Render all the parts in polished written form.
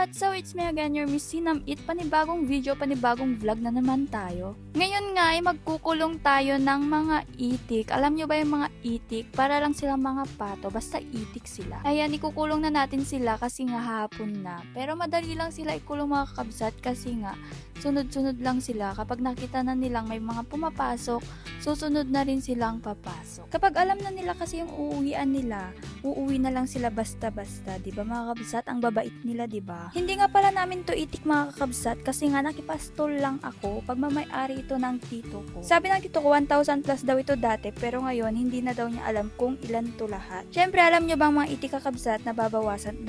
kabsat! So it's me again, your Miss Sinamit. Panibagong video, panibagong vlog na naman tayo. Ngayon nga ay magkukulong tayo ng mga itik. Alam nyo ba yung mga itik? Para lang silang mga pato, basta itik sila. Ayan, ikukulong na natin sila kasi nga hapon na. Pero madali lang sila ikulong mga kabsat kasi nga sunod-sunod lang sila. Kapag nakita na nilang may mga pumapasok, susunod na rin silang papasok. Kapag alam na nila kasi yung uuwian nila, uuwi na lang sila basta-basta, 'di ba mga kabsat? Ang babait nila, 'di ba? Hindi nga pala namin to itik mga kabsat kasi nga nakipastol lang ako pag mamay-ari ito ng tito ko. Sabi ng tito ko 1,000 plus daw ito dati, pero ngayon hindi na daw niya alam kung ilan to lahat. Syempre alam nyo bang mga itik kabsat, nababawasan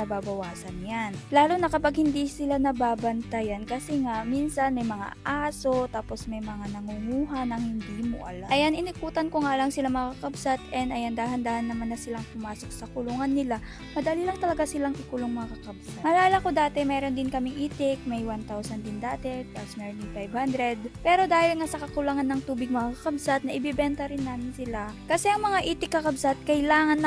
'yan. Lalo na kapag hindi sila nababantayan kasi nga minsan may mga aso, tapos may mga nangunguha nang hindi mo alam. Ayan, inikutan ko nga lang sila mga kabsat, and ayan, dahan-dahan naman na silang pumasok sa kulungan nila. Madali lang talaga silang ikulong mga kakabsat. Malala ko dati, meron din kaming itik, may 1,000 din dati, tapos meron din 500. Pero dahil nga sa kakulangan ng tubig mga kakabsat, na ibibenta rin namin sila. Kasi ang mga itik kakabsat, kailangan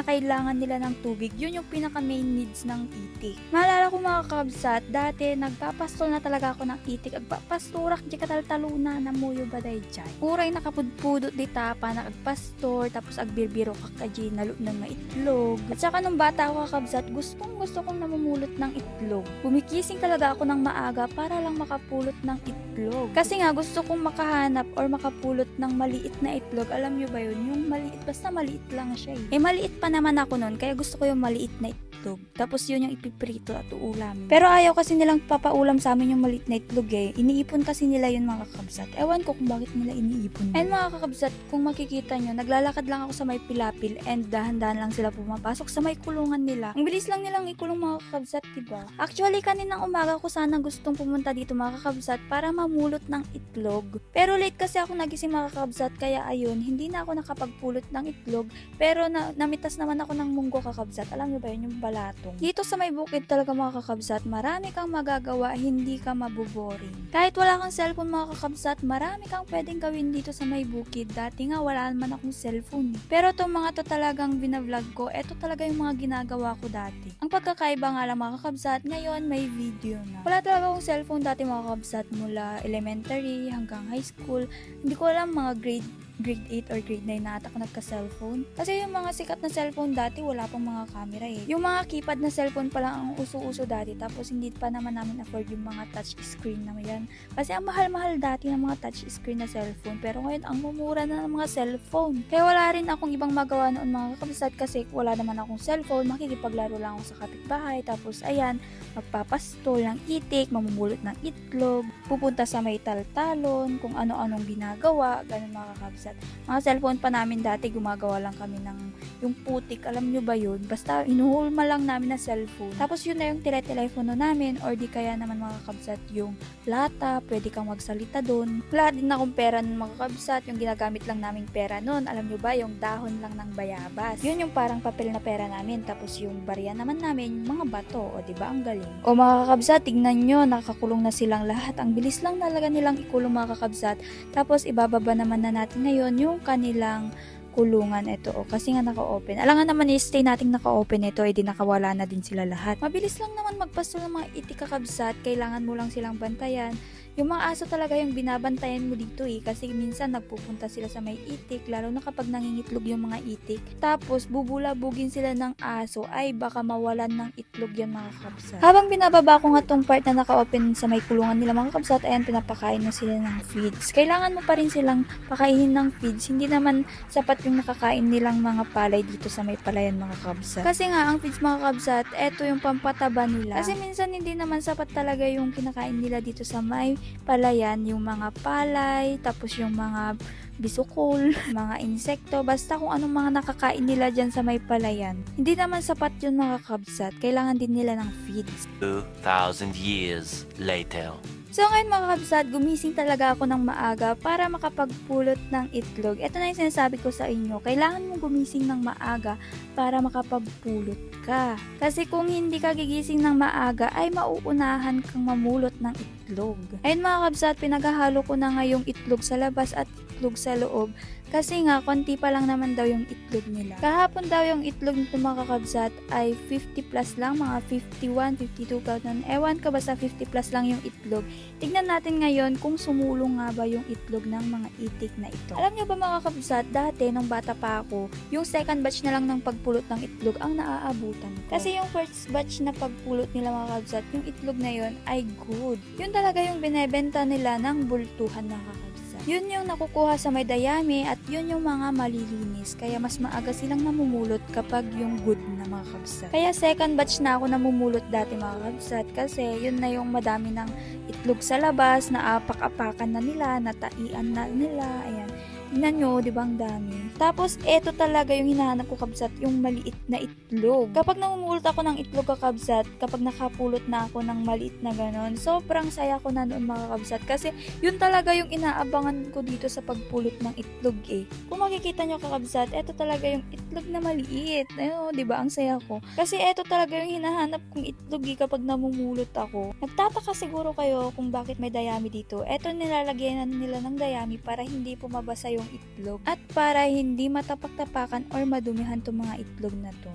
nila ng tubig. Yun yung pinaka main needs ng itik. Malala ko mga kakabsat, dati nagpapastol na talaga ako ng itik. Agpapasturak di kataltaluna na muyo baday dyan. Uray nakapudpudot di tapa, nagpastor, tapos agbirbiro kakaji nalo ng maitlog. At saka nung bata ako kakabsat, gusto kong namumulot ng itlog. Bumikising talaga ako ng maaga para lang makapulot ng itlog. Kasi nga gusto kong makahanap or makapulot ng maliit na itlog. Alam nyo ba yun? Yung maliit, basta maliit lang siya eh. Maliit pa naman ako nun, kaya gusto ko yung maliit na itlog. Tapos yun yung ipiprito at uulamin. Pero ayaw kasi nilang papaulam sa amin yung maliit na itlog eh. Iniipon kasi nila yun mga kakabsat. Ewan ko kung bakit nila iniipon. And mga kakabsat, kung makikita nyo, naglalakad lang ako sa may pilapil and dahan-dahan lang sila pumapasok sa may kulungan nila. Ang bilis lang nilang ikulong mga kakabsat, diba? Actually, kaninang umaga ko sana gustong pumunta dito mga kakabsat para mamulot ng itlog. Pero late kasi ako nagising mga kakabsat, kaya ayun, hindi na ako nakapagpulot ng itlog. Pero namitas naman ako ng munggo kakabsat. Alam nyo ba yun, yung balatong. Dito sa may bukid talaga mga kakabsat, marami kang magagawa, hindi ka maboboring. Kahit wala kang cellphone mga kakabsat, marami kang pwedeng gawin dito sa may bukid. Dati nga wala naman akong cellphone. Pero itong mga to talagang binavlog ko, eto talaga yung mga ginagawa ko dati. Ang pagkakaiba nga lang mga kakabsat, ngayon may video na. Wala talaga akong cellphone dati mga kakabsat, mula elementary hanggang high school. Hindi ko alam mga grade 8 or grade 9 na ata ako nagka-cellphone. Kasi yung mga sikat na cellphone dati, wala pang mga camera eh. Yung mga keypad na cellphone pa lang ang uso-uso dati, tapos hindi pa naman namin afford yung mga touch screen na yan. Kasi ang mahal-mahal dati ng mga touch screen na cellphone, pero ngayon ang mumura na ng mga cellphone. Kaya wala rin akong ibang magawa noon mga kakabsat kasi wala naman akong cellphone, makikipaglaro lang ako sa kapitbahay, tapos ayan, magpapastol ng itik, mamumulot ng itlog, pupunta sa may taltalon, kung ano-anong ginagawa, ganun mga kakabsat. Mga cellphone pa namin dati, gumagawa lang kami ng yung putik, alam nyo ba yun? Basta inuhulma lang namin na cellphone. Tapos yun na yung telepono namin, or di kaya naman mga kabsat yung lata, pwede kang magsalita doon. Wala din akong pera nun mga kabsat, yung ginagamit lang naming pera nun, alam nyo ba, yung dahon lang ng bayabas. Yun yung parang papel na pera namin, tapos yung barya naman namin, yung mga bato, o di ba ang galing. O mga kakabsat, tignan nyo, nakakulong na silang lahat. Ang bilis lang talaga nilang ikulong mga kakabsat. Tapos ibababa naman na natin ngayon yung kanilang kulungan ito kasi nga naka-open. Alangan naman i-stay nating naka-open ito, edi nakawala na din sila lahat. Mabilis lang naman magpastol ng mga itik kakabsat, kailangan mo lang silang bantayan. Yung mga aso talaga yung binabantayan mo dito kasi minsan nagpupunta sila sa may itik, lalo na kapag nangingitlog yung mga itik. Tapos bubulabugin sila ng aso, ay baka mawalan ng itlog yan mga kakabsat. Habang binababa ko nga tong part na naka-open sa may kulungan nila mga kakabsat, ayan, pinapakain na sila ng feeds. Kailangan mo pa rin silang pakainin ng feeds, hindi naman sapat yung nakakain nilang mga palay dito sa may palayan mga kakabsat. Kasi nga ang feeds mga kakabsat, eto yung pampataba nila. Kasi minsan hindi naman sapat talaga yung kinakain nila dito sa may palayan, yung mga palay, tapos yung mga bisukol, mga insekto, basta kung anong mga nakakain nila dyan sa may palayan. Hindi naman sapat yun mga kabsat, kailangan din nila ng feeds. 2,000 years later. So ngayon mga kabsat, gumising talaga ako ng maaga para makapagpulot ng itlog. Ito na yung sinasabi ko sa inyo, kailangan mong gumising ng maaga para makapagpulot ka. Kasi kung hindi ka gigising ng maaga, ay mauunahan kang mamulot ng itlog. Ayun mga kabsat, pinaghahalo ko na nga yung itlog sa labas at itlog sa loob. Kasi nga, konti pa lang naman daw yung itlog nila. Kahapon daw yung itlog nito mga kakabsat ay 50 plus lang, mga 51, 52 ganun. Ewan ko, basta 50 plus lang yung itlog. Tignan natin ngayon kung sumulong nga ba yung itlog ng mga itik na ito. Alam nyo ba mga kakabsat, dati nung bata pa ako, yung second batch na lang ng pagpulot ng itlog ang naaabutan ko. Kasi yung first batch na pagpulot nila mga kakabsat, yung itlog na yun ay good. Yun talaga yung binebenta nila ng bultuhan mga kakabsat. Yun yung nakukuha sa may dayami at yun yung mga malilinis. Kaya mas maaga silang namumulot kapag yung good na mga kabsat. Kaya second batch na ako namumulot dati mga kabsat kasi yun na yung madami ng itlog sa labas, na apak-apakan na nila, nataian na nila, ayan. Tingnan nyo, di ba ang dami? Tapos, eto talaga yung hinahanap ko kabsat, yung maliit na itlog. Kapag namumulot ako ng itlog kakabsat, kapag nakapulot na ako ng maliit na ganon, sobrang saya ko na noon mga kabsat. Kasi, yun talaga yung inaabangan ko dito sa pagpulot ng itlog eh. Kung makikita nyo kakabsat, eto talaga yung itlog na maliit. Ayun, di ba? Ang saya ko. Kasi eto talaga yung hinahanap kong itlog eh kapag namumulot ako. Nagtataka siguro kayo kung bakit may dayami dito. Eto nilalagyan nila ng dayami para hindi pumabasa yung itlog at para hindi matapak-tapakan or madumihan tong mga itlog na to.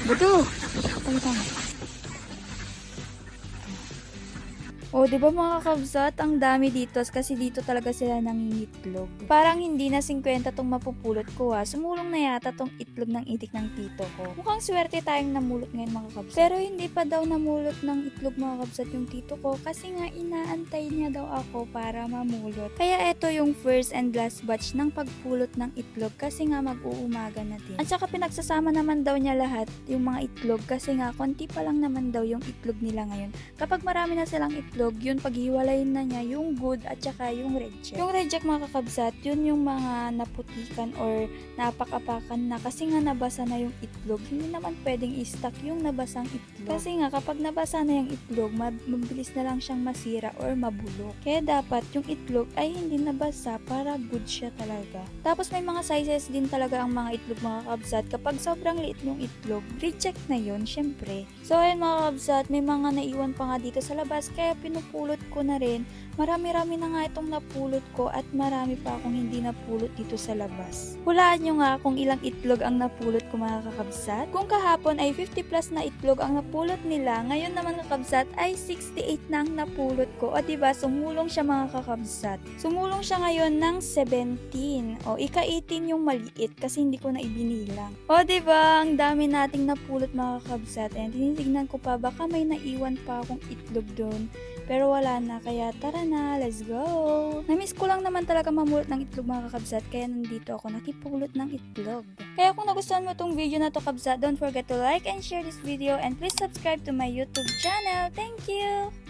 Buto! Palitan. O, di ba mga kabsat, ang dami dito kasi dito talaga sila nangingitlog. Parang hindi na 50 tong mapupulot ko ha. Sumulong na yata tong itlog ng itik ng tito ko. Mukhang swerte tayong namulot ngayon mga kabsat. Pero hindi pa daw namulot ng itlog mga kabsat yung tito ko kasi nga inaantay niya daw ako para mamulot. Kaya eto yung first and last batch ng pagpulot ng itlog kasi nga mag-uumaga na din. At saka pinagsasama naman daw niya lahat yung mga itlog kasi nga konti pa lang naman daw yung itlog nila ngayon. Kapag marami na silang itlog, yun paghiwalayin na niya yung good at saka yung reject. Yung reject mga kakabsat, yun yung mga naputikan or napak-apakan na kasi nga nabasa na yung itlog. Hindi naman pwedeng i-stack yung nabasang itlog. Kasi nga kapag nabasa na yung itlog, mabilis na lang siyang masira or mabulok. Kaya dapat yung itlog ay hindi nabasa para good siya talaga. Tapos may mga sizes din talaga ang mga itlog mga kakabsat. Kapag sobrang liit yung itlog, reject na yun, syempre. So ayun mga kakabsat, may mga naiwan pa nga dito sa labas kaya pinupulot ko na rin. Marami-rami na nga itong napulot ko at marami pa akong hindi napulot dito sa labas. Hulaan nyo nga kung ilang itlog ang napulot ko mga kakabsat. Kung kahapon ay 50 plus na itlog ang napulot nila, ngayon naman kakabsat ay 68 na ang napulot ko. O diba, sumulong siya mga kakabsat. Sumulong siya ngayon ng 17. O ika-18 yung maliit kasi hindi ko na ibinilang. O diba, ang dami nating napulot mga kakabsat. And tinitignan ko pa, baka may naiwan pa akong itlog doon. Pero wala na, kaya tara na, let's go! Namiss ko lang naman talaga mamulot ng itlog mga kakabsat, kaya nandito ako nakipulot ng itlog. Kaya kung nagustuhan mo tong video na to kabsat, don't forget to like and share this video and please subscribe to my YouTube channel. Thank you!